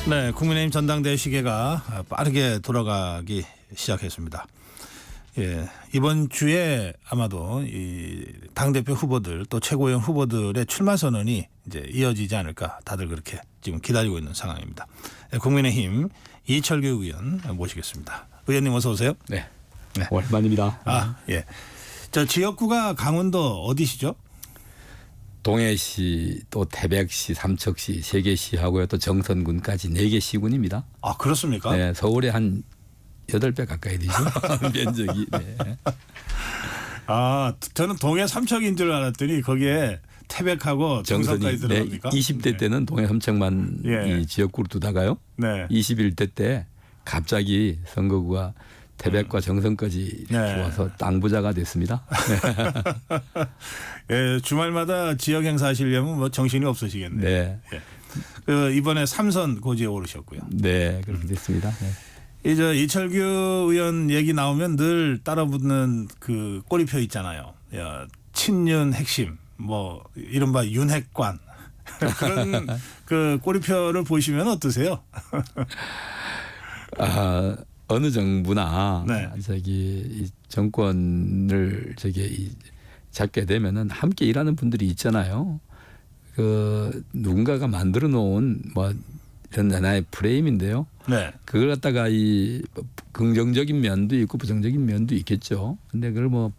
네, 국민의힘 전당대회 시계가 빠르게 돌아가기 시작했습니다. 예, 이번 주에 아마도 이 당대표 후보들 또 최고위원 후보들의 출마 선언이 이제 이어지지 않을까 다들 그렇게 지금 기다리고 있는 상황입니다. 네, 국민의힘 이철규 의원 모시겠습니다. 의원님 어서 오세요. 네, 오랜만입니다. 예. 저 지역구가 강원도 어디시죠? 동해시, 또 태백시, 삼척시, 세계시하고요, 또 정선군까지 4개 시군입니다. 아, 그렇습니까? 네, 서울에 한 8배 가까이 되죠. 면적이. 네. 아, 저는 동해 삼척인 줄 알았더니 거기에 태백하고 정선까지 들어갑니까? 20대 때는 동해 삼척만 예. 이 지역구를 두다가요. 네. 21대 때 갑자기 선거구가 태백과 정선까지 네. 좋아서 땅 부자가 됐습니다. 예, 주말마다 지역 행사 하시려면 뭐 정신이 없으시겠네요. 네. 예. 그 이번에 3선 고지에 오르셨고요. 네, 그렇게 됐습니다. 네. 이제 이철규 의원 얘기 나오면 늘 따라붙는 그 꼬리표 있잖아요. 야, 친윤 핵심, 뭐 이른바 윤핵관 그런 그 꼬리표를 보시면 어떠세요? 어느 정부나 네. 이 정권을 잡게 되면은 함께 일하는 분들이 있잖아요. 그 누군가가 만들어 놓은 뭐 이런 하나의 프레임인데요. 네. 그걸 갖다가 이 긍정적인 면도 있고 부정적인 면도 있겠죠. 근데 그걸 뭐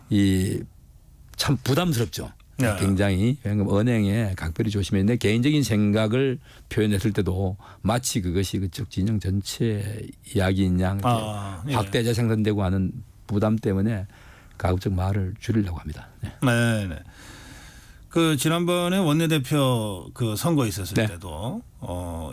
이 참 부담스럽죠. 네. 굉장히 언행에 각별히 조심해야 내 개인적인 생각을 표현했을 때도 마치 그것이 그쪽 진영 전체 이야기인 양 예. 확대자 생산되고 하는 부담 때문에 가급적 말을 줄이려고 합니다. 네. 네. 네. 그 지난번에 원내대표 그 선거 있었을 네. 때도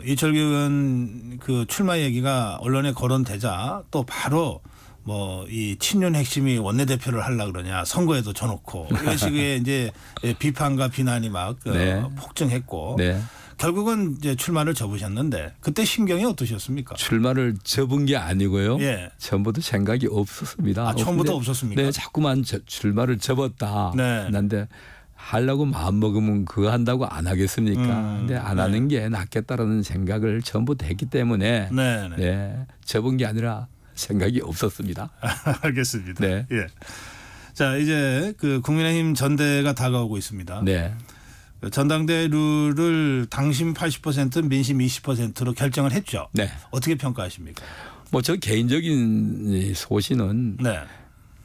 이철규 의원 그 출마 얘기가 언론에 거론되자 또 바로 뭐 이 친윤 핵심이 원내대표를 하려 그러냐 선거에도 져놓고 이런 식의 이제 비판과 비난이 막 네. 폭증했고 네. 결국은 이제 출마를 접으셨는데 그때 심경이 어떠셨습니까? 출마를 접은 게 아니고요. 예. 처음부터 생각이 없었습니다. 아, 처음부터 없었습니까? 네, 자꾸만 출마를 접었다. 네. 그런데 하려고 마음 먹으면 그거 한다고 안 하겠습니까? 근데 안 하는 게 낫겠다라는 생각을 처음부터 했기 때문에 네. 네. 네, 접은 게 아니라 생각이 없었습니다. 알겠습니다. 네. 예. 자, 이제 그 국민의힘 전대가 다가오고 있습니다. 네. 전당대 룰을 당심 80% 민심 20%로 결정을 했죠. 네. 어떻게 평가하십니까? 뭐 저 개인적인 이 소신은 네.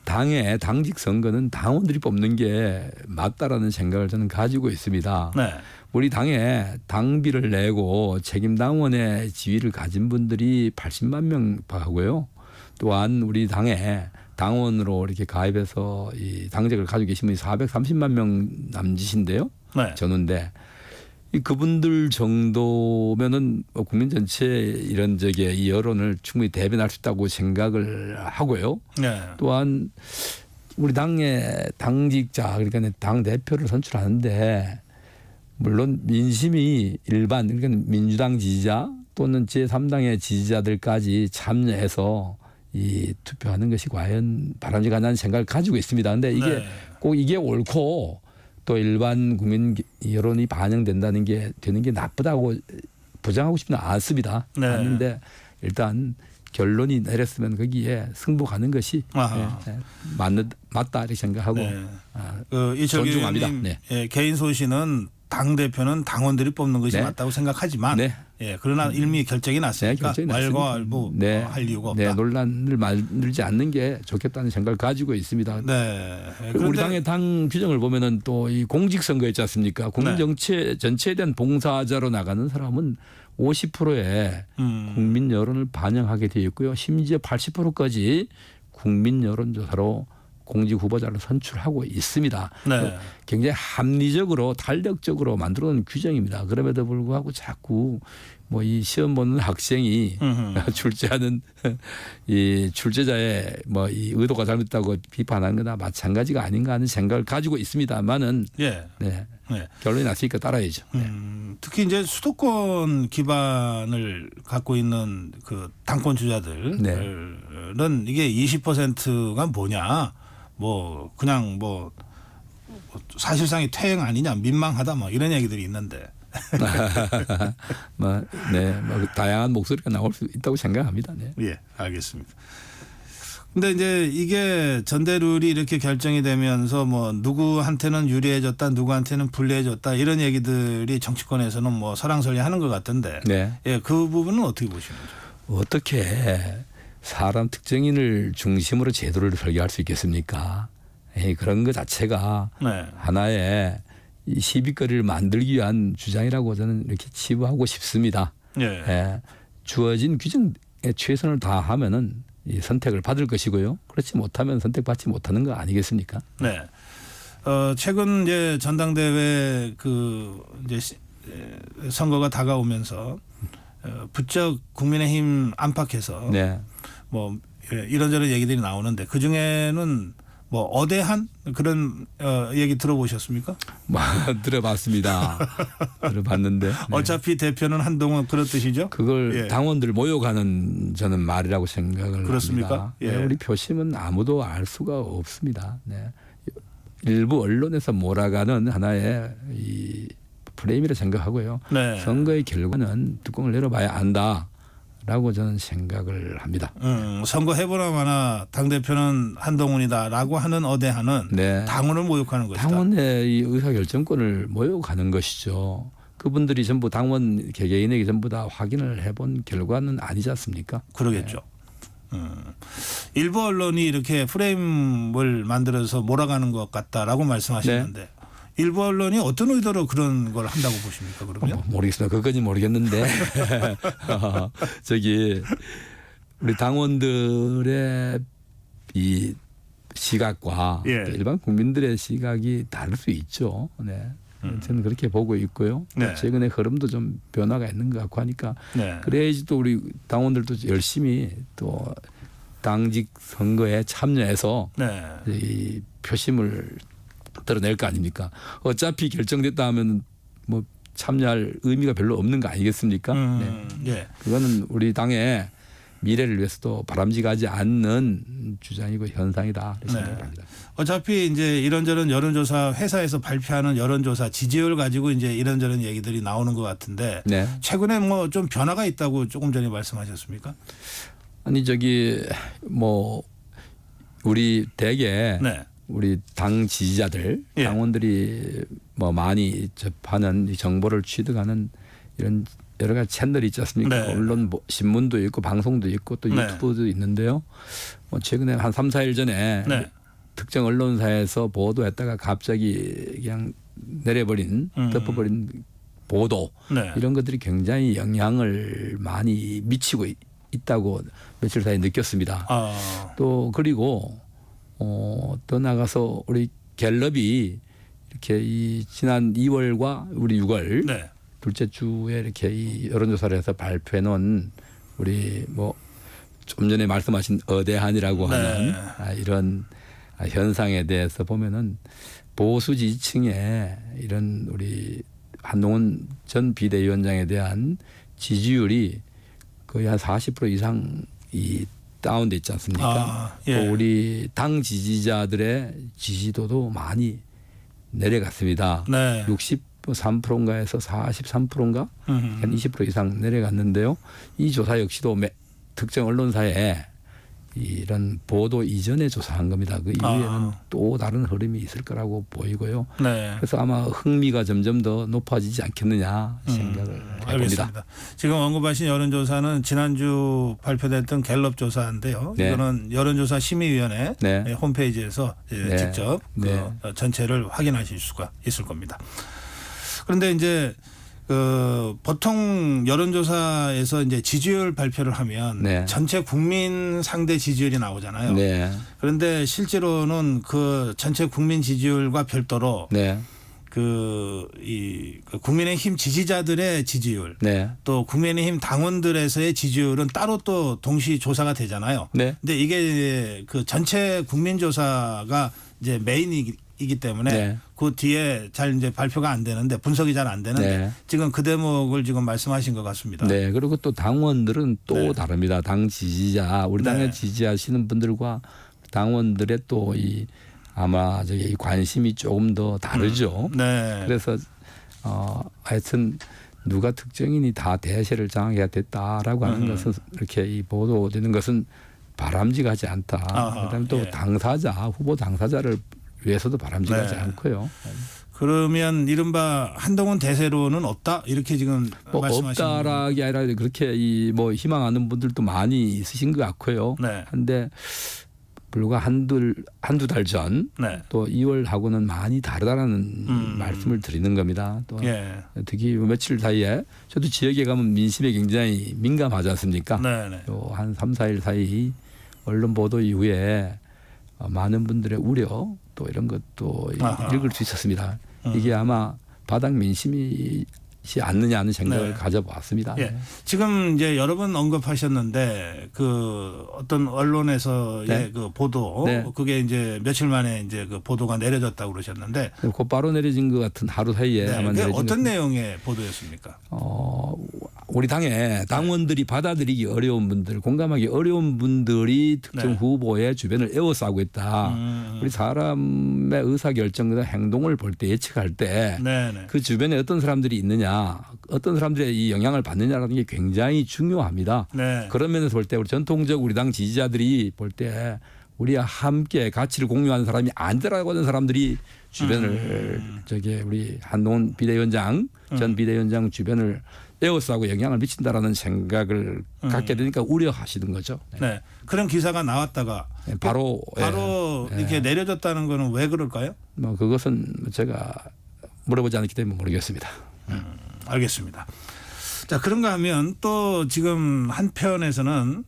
당의 당직 선거는 당원들이 뽑는 게 맞다라는 생각을 저는 가지고 있습니다. 네. 우리 당에 당비를 내고 책임 당원의 지위를 가진 분들이 80만 명 하고요. 또한 우리 당에 당원으로 이렇게 가입해서 이 당직을 가지고 계신 분이 430만 명 남짓인데요. 네. 저는데 그분들 정도면은 국민 전체 이런 이 여론을 충분히 대변할 수 있다고 생각을 하고요. 네. 또한 우리 당의 당직자 그러니까 당 대표를 선출하는데 물론 민심이 일반 그러니까 민주당 지지자 또는 제3당의 지지자들까지 참여해서 이 투표하는 것이 과연 바람직하다는 생각을 가지고 있습니다. 그런데 이게 네. 꼭 이게 옳고 또 일반 국민 여론이 반영된다는 게 되는 게 나쁘다고 부정하고 싶지는 않습니다. 네. 않는데 일단 결론이 내렸으면 거기에 승복하는 것이 맞다 이렇게 생각하고 네. 그 이철규 존중합니다. 의원님 네. 예, 개인 소신은 당 대표는 당원들이 뽑는 것이 네. 맞다고 생각하지만 네. 예, 그러나 이미 결정이 났으니까 결정이 왈가왈부 네. 할 이유가 없다. 네, 논란을 만들지 않는 게 좋겠다는 생각을 가지고 있습니다. 네. 우리 당의 당 규정을 보면은 또 이 공직선거 있지 않습니까? 국민 네. 정치 전체에 대한 봉사자로 나가는 사람은 50%의 국민 여론을 반영하게 되어 있고요. 심지어 80%까지 국민 여론조사로 공직 후보자를 선출하고 있습니다. 네. 굉장히 합리적으로 탄력적으로 만들어놓은 규정입니다. 그럼에도 불구하고 자꾸 뭐 이 시험 보는 학생이 출제하는 이 출제자의 뭐 이 의도가 잘못됐다고 비판하는 거나 마찬가지가 아닌가 하는 생각을 가지고 있습니다만은 예. 네. 네. 결론이 났으니까 따라야죠. 특히 이제 수도권 기반을 갖고 있는 그 당권 주자들은 네. 이게 20%가 뭐냐, 뭐 그냥 뭐 사실상의 퇴행 아니냐, 민망하다, 뭐 이런 얘기들이 있는데 뭐, 네, 뭐 다양한 목소리가 나올 수 있다고 생각합니다. 네. 예, 알겠습니다. 근데 이제 이게 전대룰이 이렇게 결정이 되면서 뭐 누구한테는 유리해졌다, 누구한테는 불리해졌다 이런 얘기들이 정치권에서는 뭐 설왕설래하는 것 같던데, 네. 예, 그 부분은 어떻게 보시는지? 어떻게 사람 특정인을 중심으로 제도를 설계할 수 있겠습니까? 그런 것 자체가 네, 하나의 이 시비거리를 만들기 위한 주장이라고 저는 이렇게 치부하고 싶습니다. 예, 예, 주어진 규정에 최선을 다하면은 이 선택을 받을 것이고요. 그렇지 못하면 선택받지 못하는 거 아니겠습니까? 네. 최근 이제 전당대회 그 이제 선거가 다가오면서 부쩍 국민의힘 안팎에서 네. 뭐 이런저런 얘기들이 나오는데 그 중에는 뭐 어대한 그런 얘기 들어보셨습니까? 뭐 들어봤습니다. 들어봤는데 네. 어차피 대표는 한동훈 그런 뜻이죠? 그걸 예. 당원들 모욕하는 저는 말이라고 생각을 그렇습니까? 합니다. 예. 네, 우리 표심은 아무도 알 수가 없습니다. 네. 일부 언론에서 몰아가는 하나의 이 프레임이라 생각하고요. 네. 선거의 결과는 뚜껑을 열어봐야 안다라고 저는 생각을 합니다. 선거 해보나 마나 당 대표는 한동훈이다라고 하는 어대한은 네. 당원을 모욕하는 것이다. 당원의 이 의사결정권을 모욕하는 것이죠. 그분들이 전부 당원 개개인에게 전부 다 확인을 해본 결과는 아니지 않습니까? 그러겠죠. 일부 언론이 이렇게 프레임을 만들어서 몰아가는 것 같다라고 말씀하시는데 일부 언론이 어떤 의도로 그런 걸 한다고 보십니까? 그러면? 모르겠습니다. 그것까지 모르겠는데 저기 우리 당원들의 이 시각과 예. 또 일반 국민들의 시각이 다를 수 있죠. 네. 저는 그렇게 보고 있고요. 네. 최근에 흐름도 좀 변화가 있는 것 같고 하니까 네. 그래야지 또 우리 당원들도 열심히 또 당직 선거에 참여해서 네. 이 표심을 드러낼 거 아닙니까? 어차피 결정됐다 하면 뭐 참여할 의미가 별로 없는 거 아니겠습니까? 네. 예. 그거는 우리 당의 미래를 위해서도 바람직하지 않는 주장이고 현상이다 이렇게 네. 생각합니다. 어차피 이제 이런저런 여론조사 회사에서 발표하는 여론조사 지지율 가지고 이제 이런저런 얘기들이 나오는 것 같은데 네. 최근에 뭐 좀 변화가 있다고 조금 전에 말씀하셨습니까? 아니 저기 뭐 우리 대개 네. 우리 당 지지자들 예. 당원들이 뭐 많이 접하는 이 정보를 취득하는 이런 여러 가지 채널이 있지 않습니까? 네. 물론 뭐 신문도 있고 방송도 있고 또 네. 유튜브도 있는데요. 뭐 최근에 한 3, 4일 전에 네. 특정 언론사에서 보도했다가 갑자기 그냥 내려버린 덮어버린 보도 네. 이런 것들이 굉장히 영향을 많이 미치고 있다고 며칠 사이에 느꼈습니다. 또 그리고 더 나가서 우리 갤럽이 이렇게 이 지난 2월과 우리 6월 네. 둘째 주에 이렇게 이 여론조사를 해서 발표해 놓은 우리 뭐 좀 전에 말씀하신 어대한이라고 네. 하는 이런 현상에 대해서 보면은 보수 지지층의 이런 우리 한동훈 전 비대위원장에 대한 지지율이 거의 한 40% 이상 이 다운돼 있지 않습니까? 예. 또 우리 당 지지자들의 지지도도 많이 내려갔습니다. 네. 63%인가에서 43%인가 한 20% 이상 내려갔는데요. 이 조사 역시도 특정 언론사에 이런 보도 이전에 조사한 겁니다. 그 이후에는 또 다른 흐름이 있을 거라고 보이고요. 네. 그래서 아마 흥미가 점점 더 높아지지 않겠느냐 생각을 해봅니다. 알겠습니다. 지금 언급하신 여론조사는 지난주 발표됐던 갤럽 조사인데요. 네. 이거는 여론조사 심의위원회 네. 홈페이지에서 네. 직접 네. 그 전체를 확인하실 수가 있을 겁니다. 그런데 이제 보통 여론조사에서 이제 지지율 발표를 하면 네. 전체 국민 상대 지지율이 나오잖아요. 네. 그런데 실제로는 그 전체 국민 지지율과 별도로 네. 그 국민의힘 지지자들의 지지율 네. 또 국민의힘 당원들에서의 지지율은 따로 또 동시 조사가 되잖아요. 네. 근데 이게 그 전체 국민 조사가 이제 메인이기 때문에 네. 그 뒤에 잘 이제 발표가 안 되는데 분석이 잘 안 되는데 네. 지금 그 대목을 지금 말씀하신 것 같습니다. 네. 그리고 또 당원들은 또 네. 다릅니다. 당 지지자 우리 당에 네. 지지하시는 분들과 당원들의 또 이 아마 저기 관심이 조금 더 다르죠. 네. 그래서 하여튼 누가 특정인이 다 대세를 장악해야 됐다라고 하는 것은 이렇게 이 보도되는 것은 바람직하지 않다. 그다음에 또 예. 당사자 후보 당사자를 위해서도 바람직하지 네. 않고요. 그러면 이른바 한동훈 대세로는 없다 이렇게 지금 뭐 말씀하시는 없다라기 아니라 그렇게 이 뭐 희망하는 분들도 많이 있으신 것 같고요. 네. 한데 불과 한두 달 전 네. 또 2월하고는 많이 다르다라는 말씀을 드리는 겁니다. 또 예. 특히 며칠 사이에 저도 지역에 가면 민심에 굉장히 민감하지 않습니까? 네네. 한 3, 4일 사이 언론 보도 이후에 많은 분들의 우려 또 이런 것도 아하. 읽을 수 있었습니다. 이게 아마 바닥 민심이지 않느냐 하는 생각을 네. 가져보았습니다. 예. 지금 이제 여러 번 언급하셨는데 그 어떤 언론에서의 네. 그 보도 네. 그게 이제 며칠 만에 이제 그 보도가 내려졌다고 그러셨는데 곧바로 내려진 것 같은 하루 사이에 네. 아마 그게 내려진 어떤 것 내용의 보도였습니까? 우리 당에 당원들이 받아들이기 어려운 분들, 공감하기 어려운 분들이 특정 네. 후보의 주변을 에워싸고 있다. 우리 사람의 의사결정과 행동을 볼 때 예측할 때 네네. 그 주변에 어떤 사람들이 있느냐, 어떤 사람들의 이 영향을 받느냐라는 게 굉장히 중요합니다. 네. 그런 면에서 볼 때 우리 전통적 우리 당 지지자들이 볼 때 우리와 함께 가치를 공유하는 사람이 아니더라고 하는 사람들이 주변을 저기 우리 한동훈 비대위원장 전 비대위원장 주변을 에워싸고 영향을 미친다라는 생각을 갖게 되니까 우려하시는 거죠. 네. 네. 그런 기사가 나왔다가 바로 이렇게 내려졌다는 거는 왜 그럴까요? 뭐 그것은 제가 물어보지 않았기 때문에 모르겠습니다. 알겠습니다. 자, 그런가 하면 또 지금 한편에서는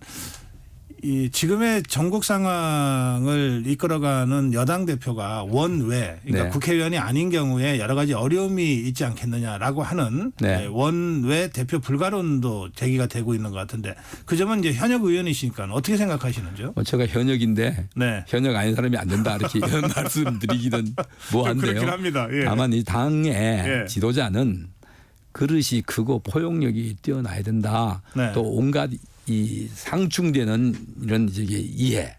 이 지금의 전국 상황을 이끌어가는 여당 대표가 원외, 그러니까 네. 국회의원이 아닌 경우에 여러 가지 어려움이 있지 않겠느냐라고 하는 네. 원외 대표 불가론도 제기가 되고 있는 것 같은데 그 점은 이제 현역 의원이시니까 어떻게 생각하시는지요? 뭐 제가 현역인데 네. 현역 아닌 사람이 안 된다 이렇게 이런 말씀드리기는 뭐한데요. 그렇긴 합니다. 예. 다만 이 당의 예. 지도자는 그릇이 크고 포용력이 뛰어나야 된다. 네. 또 온갖 이 상충되는 이런 저기 이해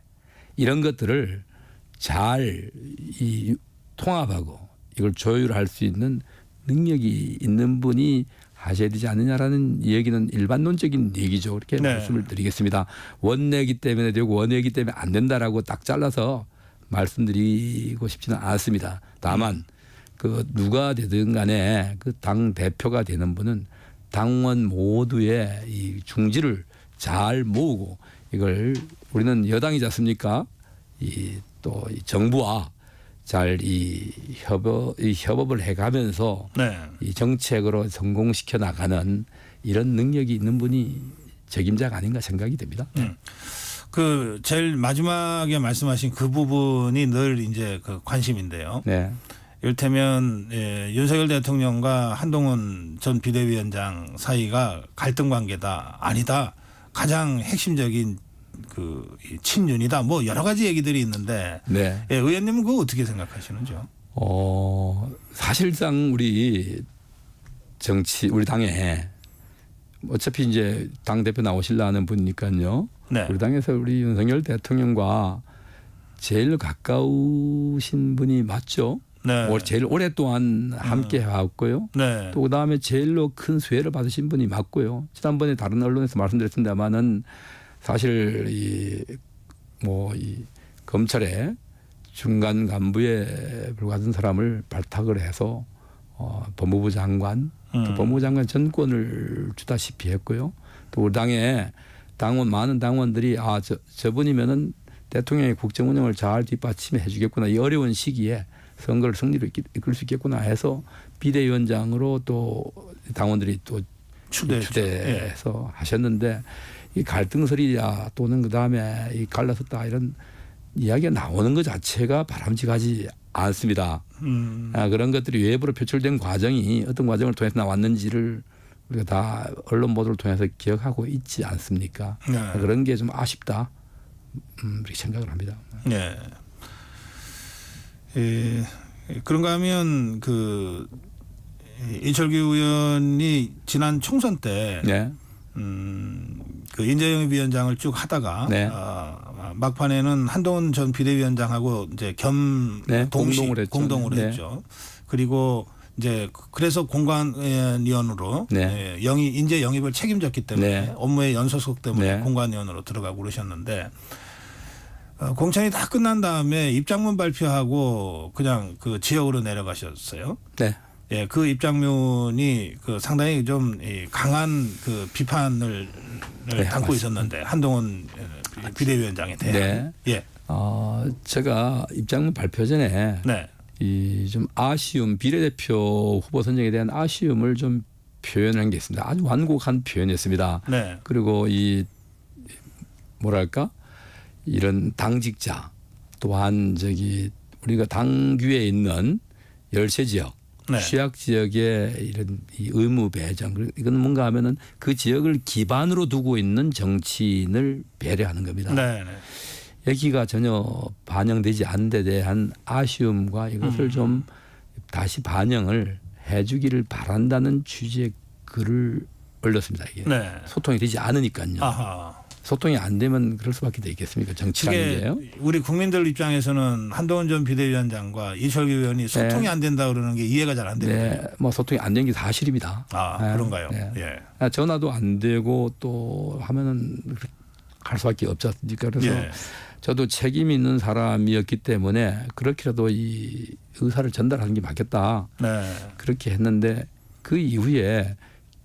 이런 것들을 잘 이 통합하고 이걸 조율할 수 있는 능력이 있는 분이 하셔야 되지 않느냐라는 얘기는 일반론적인 얘기죠. 그렇게 네. 말씀을 드리겠습니다. 원내기 때문에 되고 원내기 때문에 안 된다라고 딱 잘라서 말씀드리고 싶지는 않습니다. 다만 그 누가 되든 간에 그 당 대표가 되는 분은 당원 모두의 이 중지를 잘 모으고 이걸 우리는 여당이지 않습니까? 이 또 정부와 잘 이 협업을 해가면서 네. 이 정책으로 성공시켜 나가는 이런 능력이 있는 분이 책임자가 아닌가 생각이 됩니다. 그 제일 마지막에 말씀하신 그 부분이 늘 이제 그 관심인데요. 네. 이를테면 윤석열 대통령과 한동훈 전 비대위원장 사이가 갈등 관계다 아니다 가장 핵심적인 그 친윤이다 뭐 여러 가지 얘기들이 있는데 네. 의원님은 그거 어떻게 생각하시는지요? 사실상 우리 우리 당에 어차피 이제 당 대표 나오실라 하는 분이니까요. 네. 우리 당에서 우리 윤석열 대통령과 제일 가까우신 분이 맞죠. 네. 제일 오랫동안 함께 해왔고요. 네. 또 그다음에 제일로 큰 수혜를 받으신 분이 맞고요. 지난번에 다른 언론에서 말씀드렸습니다마는 사실 이 검찰의 중간 간부에 불과한 사람을 발탁을 해서 법무부 장관 또 법무부 장관 전권을 주다시피 했고요. 또 우리 당에 많은 당원들이 저분이면은 대통령의 국정 운영을 잘 뒷받침해 주겠구나. 이 어려운 시기에 선거를 승리로 이끌 수 있겠구나 해서 비대위원장으로 또 당원들이 또 추대해서 하셨는데 이 갈등설이야 또는 그다음에 이 갈라섰다 이런 이야기가 나오는 것 자체가 바람직하지 않습니다. 그런 것들이 외부로 표출된 과정이 어떤 과정을 통해서 나왔는지를 우리가 다 언론 보도를 통해서 기억하고 있지 않습니까? 네. 그런 게 좀 아쉽다. 이렇게 생각을 합니다. 네. 그런가 하면 그 이철규 의원이 지난 총선 때 네. 그 인재영입 위원장을 쭉 하다가 네. 막판에는 한동훈 전 비대위원장하고 이제 네, 동시 공동으로 했죠. 공동으로 네. 했죠. 그리고 이제 그래서 공관위원으로 네. 인재 영입을 책임졌기 때문에 네. 업무의 연소속 때문에 네. 공관위원으로 들어가고 그러셨는데 공천이 다 끝난 다음에 입장문 발표하고 그냥 그 지역으로 내려가셨어요. 네. 예, 그 입장문이 그 상당히 좀 강한 그 비판을 네, 담고 맞습니다. 있었는데 한동훈 비대위원장에 대해. 네. 예. 제가 입장문 발표 전에 네. 이 좀 아쉬움, 비례대표 후보 선정에 대한 아쉬움을 좀 표현한 게 있습니다. 아주 완곡한 표현이었습니다. 네. 그리고 이 뭐랄까 이런 당직자 또한 우리가 당규에 있는 열세 지역, 네. 취약 지역의 이런 이 의무 배정, 이건 뭔가 하면은 그 지역을 기반으로 두고 있는 정치인을 배려하는 겁니다. 네. 네. 여기가 전혀 반영되지 않은 데 대한 아쉬움과 이것을 좀 다시 반영을 해주기를 바란다는 취지의 글을 올렸습니다. 이게 네. 소통이 되지 않으니까요. 아하. 소통이 안 되면 그럴 수밖에 되겠습니까? 정치라는 게요. 우리 국민들 입장에서는 한동훈 전 비대위원장과 이철규 의원이 소통이 네. 안 된다 그러는 게 이해가 잘 안 되거든요. 네, 뭐 소통이 안 된 게 사실입니다. 아, 네. 그런가요? 네. 예. 전화도 안 되고 또 하면은 갈 수밖에 없지 않습니까? 그래서 예. 저도 책임 있는 사람이었기 때문에 그렇게라도 이 의사를 전달하는 게 맞겠다. 네. 그렇게 했는데 그 이후에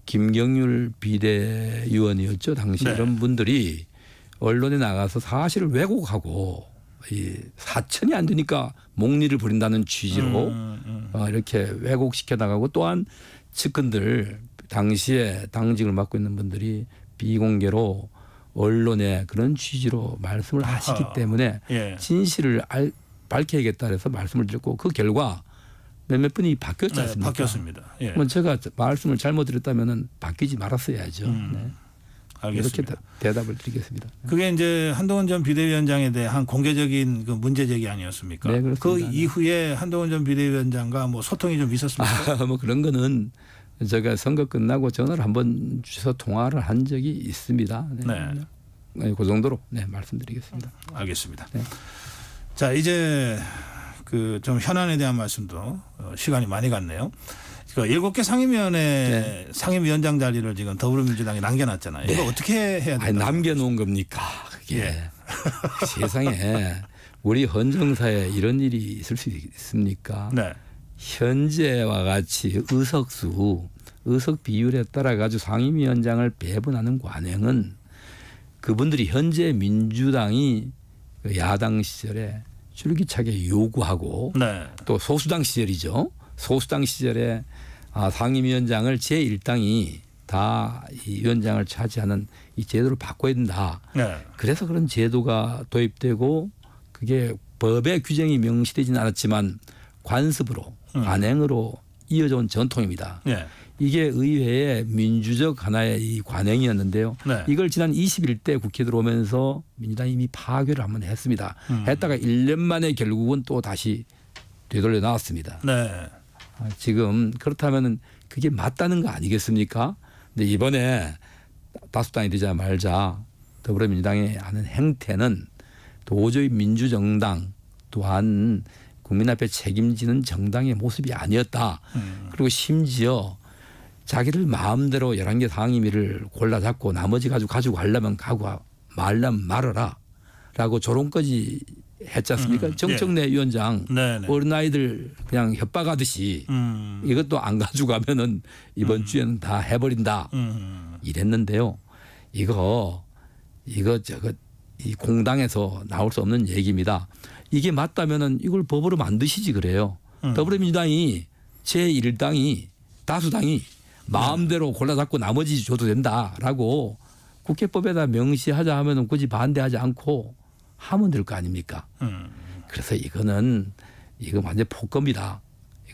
김경률 비대위원이었죠. 당시 네. 이런 분들이 언론에 나가서 사실을 왜곡하고 이 사천이 안 되니까 목리를 부린다는 취지로 이렇게 왜곡시켜 나가고 또한 측근들 당시에 당직을 맡고 있는 분들이 비공개로 언론에 그런 취지로 말씀을 하시기 때문에 예. 진실을 밝혀야겠다 해서 말씀을 드렸고 그 결과 몇몇 분이 바뀌었지 네, 않습니까? 바뀌었습니다. 예. 뭐 제가 말씀을 잘못 드렸다면 바뀌지 말았어야죠. 네. 이렇게 알겠습니다. 대답을 드리겠습니다. 그게 이제 한동훈 전 비대위원장에 대한 공개적인 그 문제 제기 아니었습니까? 네, 그 그렇습니다. 이후에 한동훈 전 비대위원장과 뭐 소통이 좀 있었습니까? 뭐 그런 거는 제가 선거 끝나고 전화를 한번 주셔서 통화를 한 적이 있습니다. 네. 네, 그 정도로 말씀드리겠습니다. 알겠습니다. 네. 자, 이제 그 좀 현안에 대한 말씀도 시간이 많이 갔네요. 그 7개 상임위원회 상임위원장 자리를 지금 더불어민주당이 남겨놨잖아요. 이거 어떻게 해야 아니, 됩니까? 남겨놓은 겁니까? 그게 예. 세상에 우리 헌정사에 이런 일이 있을 수 있습니까? 네. 현재와 같이 의석 비율에 따라 가지고 상임위원장을 배분하는 관행은 그분들이 현재 민주당이 그 야당 시절에 줄기차게 요구하고 네. 또 소수당 시절이죠. 소수당 시절에 상임위원장을 제1당이 다 이 위원장을 차지하는 이 제도를 바꿔야 된다. 네. 그래서 그런 제도가 도입되고 그게 법의 규정이 명시되지는 않았지만 관습으로 관행으로 이어져 온 전통입니다. 네. 이게 의회의 민주적 하나의 이 관행이었는데요. 네. 이걸 지난 21대 국회 들어오면서 민주당이 이미 파괴를 한번 했습니다. 했다가 1년 만에 결국은 또 다시 되돌려 나왔습니다. 네. 지금 그렇다면 그게 맞다는 거 아니겠습니까? 근데 이번에 다수당이 되자 말자 더불어민주당이 하는 행태는 도저히 민주정당 또한 국민 앞에 책임지는 정당의 모습이 아니었다. 그리고 심지어 자기를 마음대로 11개 상임위를 골라 잡고 나머지 가지고 가려면 가고 말려면 말아라 라고 조롱까지 했지 않습니까? 정청래 위원장 네. 네. 어린아이들 그냥 협박하듯이 이것도 안 가져가면은 이번 주에는 다 해버린다 이랬는데요. 이거 이 공당에서 나올 수 없는 얘기입니다. 이게 맞다면은 이걸 법으로 만드시지 그래요. 더불어민주당이 제1당이 다수당이 마음대로 골라잡고 나머지 줘도 된다라고 국회법에다 명시하자 하면은 굳이 반대하지 않고 하면 될 거 아닙니까? 그래서 이거 완전 폭거입니다.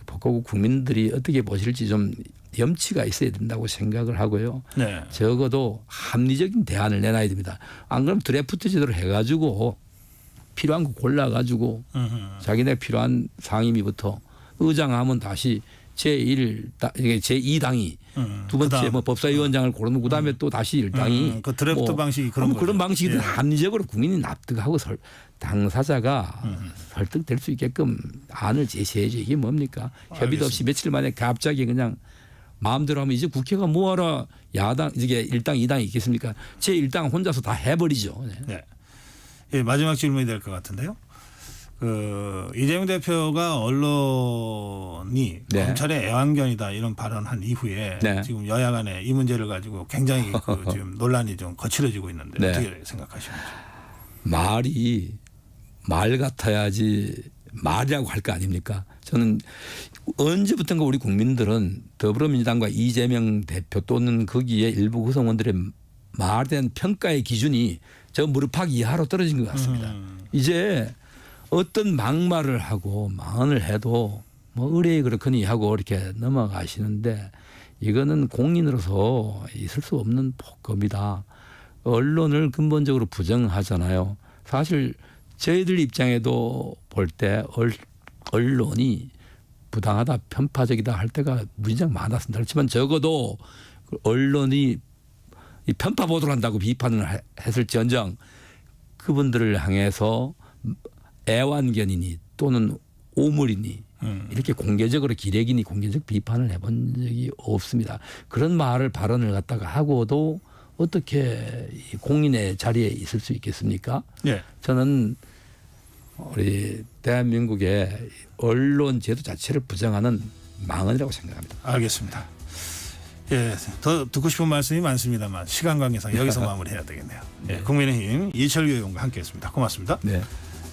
폭거고 국민들이 어떻게 보실지 좀 염치가 있어야 된다고 생각을 하고요. 네. 적어도 합리적인 대안을 내놔야 됩니다. 안 그러면 드래프트 제도를 해가지고 필요한 거 골라가지고 자기네 필요한 상임위부터 의장하면 다시 제2당이 두 번째 그다음, 뭐 법사위원장을 고르는 그다음에 또 다시 일당이 그 드래프트 방식이 그런 거죠. 그런 방식이 예. 합리적으로 국민이 납득하고 당사자가 설득될 수 있게끔 안을 제시해야지. 이게 뭡니까? 협의도 없이 며칠 만에 갑자기 그냥 마음대로 하면 이제 국회가 뭐하러 야당 이게 일당 이당이 있겠습니까? 제 일당 혼자서 다 해버리죠. 네. 네. 예, 마지막 질문이 될 것 같은데요. 그 이재명 대표가 언론이 네. 검찰의 애완견이다 이런 발언한 이후에 네. 지금 여야 간에 이 문제를 가지고 굉장히 그 지금 논란이 좀 거칠어지고 있는데 네. 어떻게 생각하시는지. 말이 말 같아야지 말이라고 할 거 아닙니까? 저는 언제부턴가 우리 국민들은 더불어민주당과 이재명 대표 또는 거기에 일부 구성원들의 말에 대한 평가의 기준이 저 무릎팍 이하로 떨어진 것 같습니다. 이제 어떤 막말을 하고 망언을 해도 뭐 의뢰이 그렇거니 하고 이렇게 넘어가시는데 이거는 공인으로서 있을 수 없는 폭거입니다. 언론을 근본적으로 부정하잖아요. 사실 저희들 입장에도 볼 때 언론이 부당하다 편파적이다 할 때가 무진장 많았습니다. 그렇지만 적어도 언론이 이 편파 보도를 한다고 비판을 했을지언정 그분들을 향해서 애완견이니 또는 오물이니 이렇게 공개적으로 기레기니 공개적 비판을 해본 적이 없습니다. 그런 말을 발언을 갖다가 하고도 어떻게 이 공인의 자리에 있을 수 있겠습니까? 네. 저는 우리 대한민국의 언론 제도 자체를 부정하는 망언이라고 생각합니다. 알겠습니다. 예, 더 듣고 싶은 말씀이 많습니다만 시간 관계상 여기서 마무리해야 되겠네요. 예, 국민의힘 이철규 의원과 함께했습니다. 고맙습니다. 네.